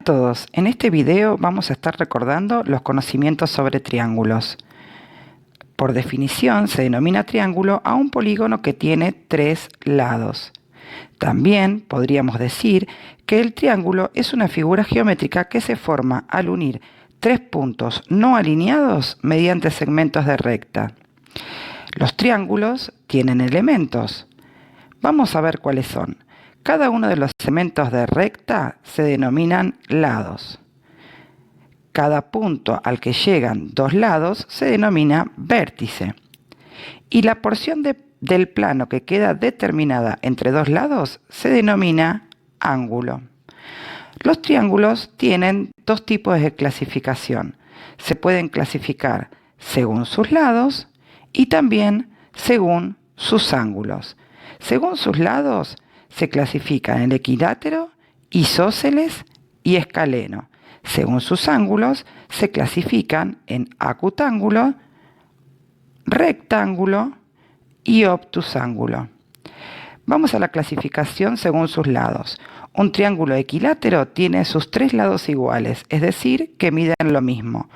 todos, en este video vamos a estar recordando los conocimientos sobre triángulos. Por definición se denomina triángulo a un polígono que tiene tres lados. También podríamos decir que el triángulo es una figura geométrica que se forma al unir tres puntos no alineados mediante segmentos de recta. Los triángulos tienen elementos. Vamos a ver cuáles son. Cada uno de los segmentos de recta se denominan lados. Cada punto al que llegan dos lados se denomina vértice. Y la porción del plano que queda determinada entre dos lados se denomina ángulo. Los triángulos tienen dos tipos de clasificación. Se pueden clasificar según sus lados y también según sus ángulos. Según sus lados se clasifican en equilátero, isósceles y escaleno. Según sus ángulos se clasifican en acutángulo, rectángulo y obtusángulo. Vamos a la clasificación según sus lados. Un triángulo equilátero tiene sus tres lados iguales, es decir, que miden lo mismo.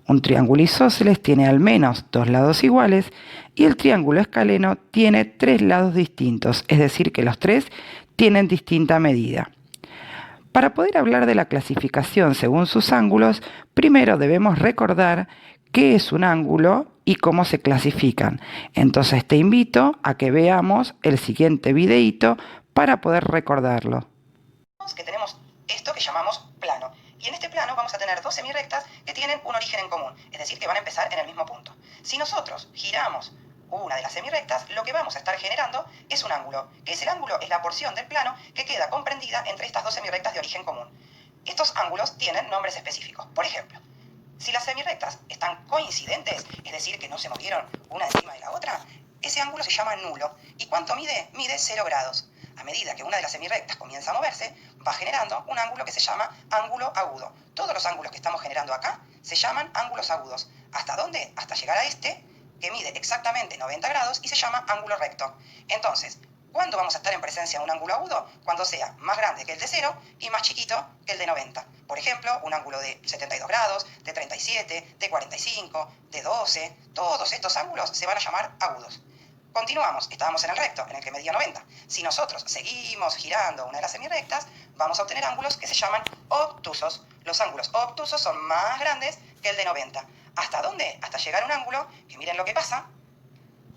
Un triángulo isósceles tiene al menos dos lados iguales y el triángulo escaleno tiene tres lados distintos, es decir, que los tres tienen distinta medida. Para poder hablar de la clasificación según sus ángulos, primero debemos recordar qué es un ángulo y cómo se clasifican. Entonces te invito a que veamos el siguiente videíto para poder recordarlo. Que tenemos esto que llamamos plano. Y en este plano vamos a tener dos semirrectas que tienen un origen en común, es decir, que van a empezar en el mismo punto. Si nosotros giramos una de las semirrectas, lo que vamos a estar generando es un ángulo. ¿Qué es el ángulo? Es la porción del plano que queda comprendida entre estas dos semirrectas de origen común. Estos ángulos tienen nombres específicos. Por ejemplo, si las semirrectas están coincidentes, es decir, que no se movieron una encima de la otra, ese ángulo se llama nulo. ¿Y cuánto mide? Mide 0 grados. A medida que una de las semirrectas comienza a moverse, va generando un ángulo que se llama ángulo agudo. Todos los ángulos que estamos generando acá se llaman ángulos agudos. ¿Hasta dónde? Hasta llegar a este, que mide exactamente 90 grados y se llama ángulo recto. Entonces, ¿cuándo vamos a estar en presencia de un ángulo agudo? Cuando sea más grande que el de 0 y más chiquito que el de 90. Por ejemplo, un ángulo de 72 grados, de 37, de 45, de 12. Todos estos ángulos se van a llamar agudos. Continuamos, estábamos en el recto, en el que medía 90. Si nosotros seguimos girando una de las semirrectas, vamos a obtener ángulos que se llaman obtusos. Los ángulos obtusos son más grandes que el de 90. ¿Hasta dónde? Hasta llegar a un ángulo, que miren lo que pasa,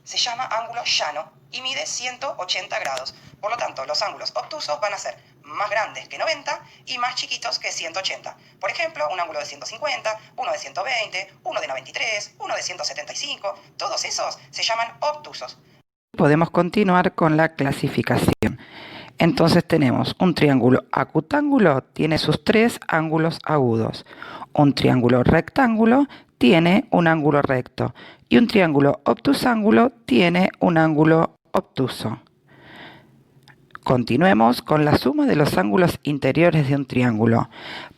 se llama ángulo llano y mide 180 grados. Por lo tanto, los ángulos obtusos van a ser más grandes que 90 y más chiquitos que 180. Por ejemplo, un ángulo de 150, uno de 120, uno de 93, uno de 175, todos esos se llaman obtusos. Podemos continuar con la clasificación. Entonces tenemos un triángulo acutángulo, tiene sus tres ángulos agudos. Un triángulo rectángulo tiene un ángulo recto. Y un triángulo obtusángulo tiene un ángulo obtuso. Continuemos con la suma de los ángulos interiores de un triángulo.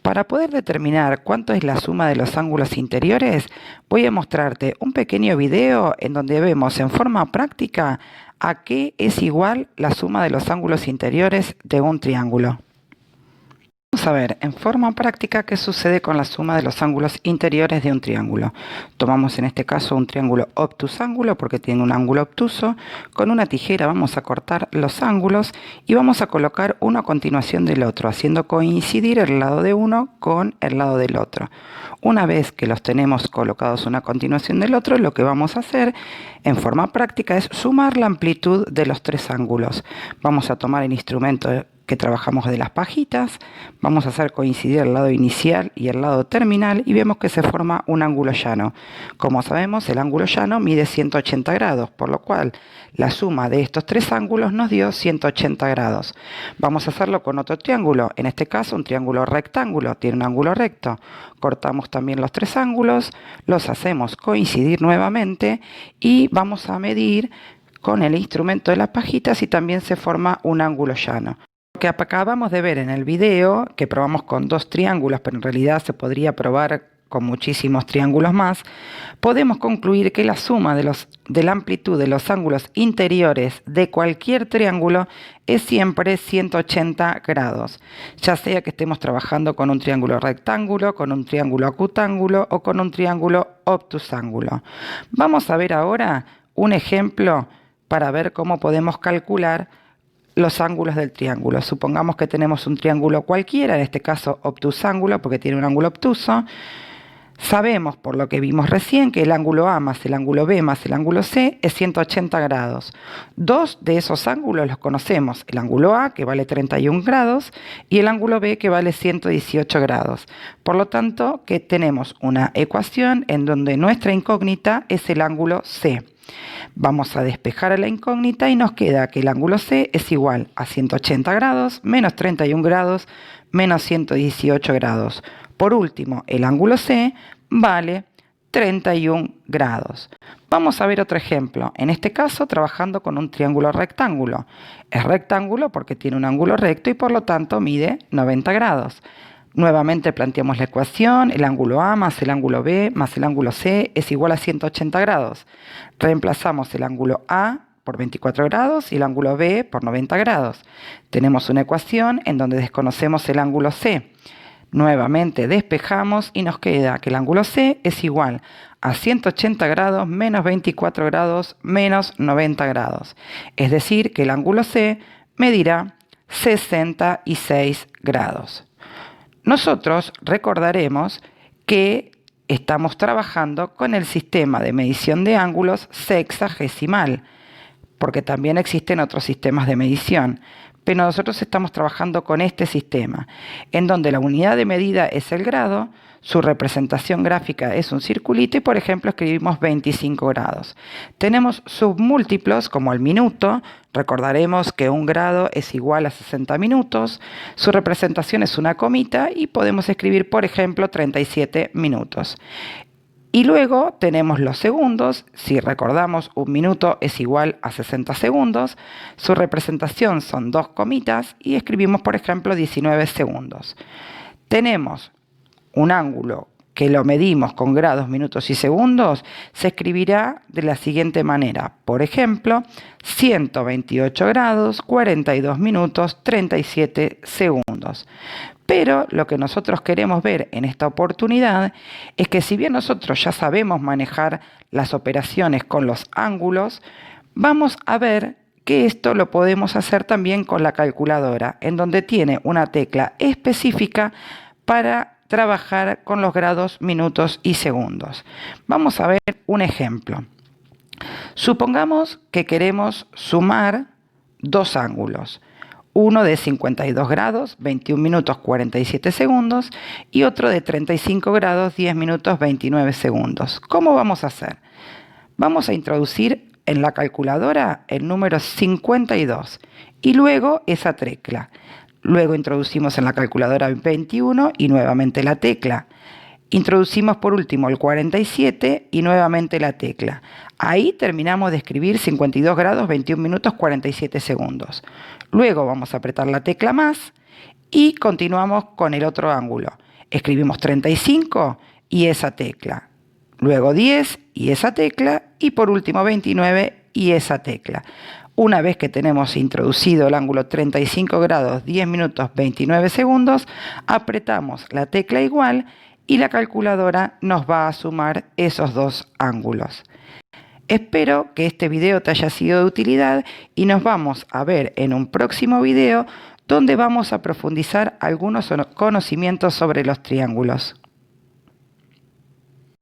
Para poder determinar cuánto es la suma de los ángulos interiores, voy a mostrarte un pequeño video en donde vemos en forma práctica a qué es igual la suma de los ángulos interiores de un triángulo. Vamos a ver en forma práctica qué sucede con la suma de los ángulos interiores de un triángulo. Tomamos en este caso un triángulo obtusángulo porque tiene un ángulo obtuso. Con una tijera vamos a cortar los ángulos y vamos a colocar uno a continuación del otro, haciendo coincidir el lado de uno con el lado del otro. Una vez que los tenemos colocados uno a continuación del otro, lo que vamos a hacer en forma práctica es sumar la amplitud de los tres ángulos. Vamos a tomar el instrumento que trabajamos de las pajitas, vamos a hacer coincidir el lado inicial y el lado terminal y vemos que se forma un ángulo llano. Como sabemos, el ángulo llano mide 180 grados, por lo cual la suma de estos tres ángulos nos dio 180 grados. Vamos a hacerlo con otro triángulo, en este caso un triángulo rectángulo, tiene un ángulo recto. Cortamos también los tres ángulos, los hacemos coincidir nuevamente y vamos a medir con el instrumento de las pajitas y también se forma un ángulo llano. Que acabamos de ver en el video, que probamos con dos triángulos, pero en realidad se podría probar con muchísimos triángulos más, podemos concluir que la suma de la amplitud de los ángulos interiores de cualquier triángulo es siempre 180 grados, ya sea que estemos trabajando con un triángulo rectángulo, con un triángulo acutángulo o con un triángulo obtusángulo. Vamos a ver ahora un ejemplo para ver cómo podemos calcular los ángulos del triángulo. Supongamos que tenemos un triángulo cualquiera, en este caso obtusángulo porque tiene un ángulo obtuso. Sabemos, por lo que vimos recién, que el ángulo A más el ángulo B más el ángulo C es 180 grados. Dos de esos ángulos los conocemos, el ángulo A, que vale 31 grados, y el ángulo B, que vale 118 grados. Por lo tanto, que tenemos una ecuación en donde nuestra incógnita es el ángulo C. Vamos a despejar a la incógnita y nos queda que el ángulo C es igual a 180 grados menos 31 grados menos 118 grados. Por último, el ángulo C vale 31 grados. Vamos a ver otro ejemplo, en este caso trabajando con un triángulo rectángulo. Es rectángulo porque tiene un ángulo recto y por lo tanto mide 90 grados. Nuevamente planteamos la ecuación, el ángulo A más el ángulo B más el ángulo C es igual a 180 grados. Reemplazamos el ángulo A por 24 grados y el ángulo B por 90 grados. Tenemos una ecuación en donde desconocemos el ángulo C. Nuevamente despejamos y nos queda que el ángulo C es igual a 180 grados menos 24 grados menos 90 grados. Es decir, que el ángulo C medirá 66 grados. Nosotros recordaremos que estamos trabajando con el sistema de medición de ángulos sexagesimal, porque también existen otros sistemas de medición, pero nosotros estamos trabajando con este sistema, en donde la unidad de medida es el grado, su representación gráfica es un circulito y, por ejemplo, escribimos 25 grados. Tenemos submúltiplos como el minuto, recordaremos que un grado es igual a 60 minutos, su representación es una comita y podemos escribir, por ejemplo, 37 minutos. Y luego tenemos los segundos, si recordamos un minuto es igual a 60 segundos, su representación son dos comitas y escribimos por ejemplo 19 segundos. Tenemos un ángulo que lo medimos con grados, minutos y segundos, se escribirá de la siguiente manera. Por ejemplo, 128 grados, 42 minutos, 37 segundos. Pero lo que nosotros queremos ver en esta oportunidad es que si bien nosotros ya sabemos manejar las operaciones con los ángulos, vamos a ver que esto lo podemos hacer también con la calculadora, en donde tiene una tecla específica para trabajar con los grados, minutos y segundos. Vamos a ver un ejemplo. Supongamos que queremos sumar dos ángulos. Uno de 52 grados, 21 minutos 47 segundos y otro de 35 grados, 10 minutos 29 segundos. ¿Cómo vamos a hacer? Vamos a introducir en la calculadora el número 52 y luego esa tecla. Luego introducimos en la calculadora 21 y nuevamente la tecla. Introducimos por último el 47 y nuevamente la tecla. Ahí terminamos de escribir 52 grados, 21 minutos, 47 segundos. Luego vamos a apretar la tecla más y continuamos con el otro ángulo. Escribimos 35 y esa tecla. Luego 10 y esa tecla y por último 29 y esa tecla. Una vez que tenemos introducido el ángulo 35 grados, 10 minutos, 29 segundos, apretamos la tecla igual y la calculadora nos va a sumar esos dos ángulos. Espero que este video te haya sido de utilidad y nos vamos a ver en un próximo video donde vamos a profundizar algunos conocimientos sobre los triángulos.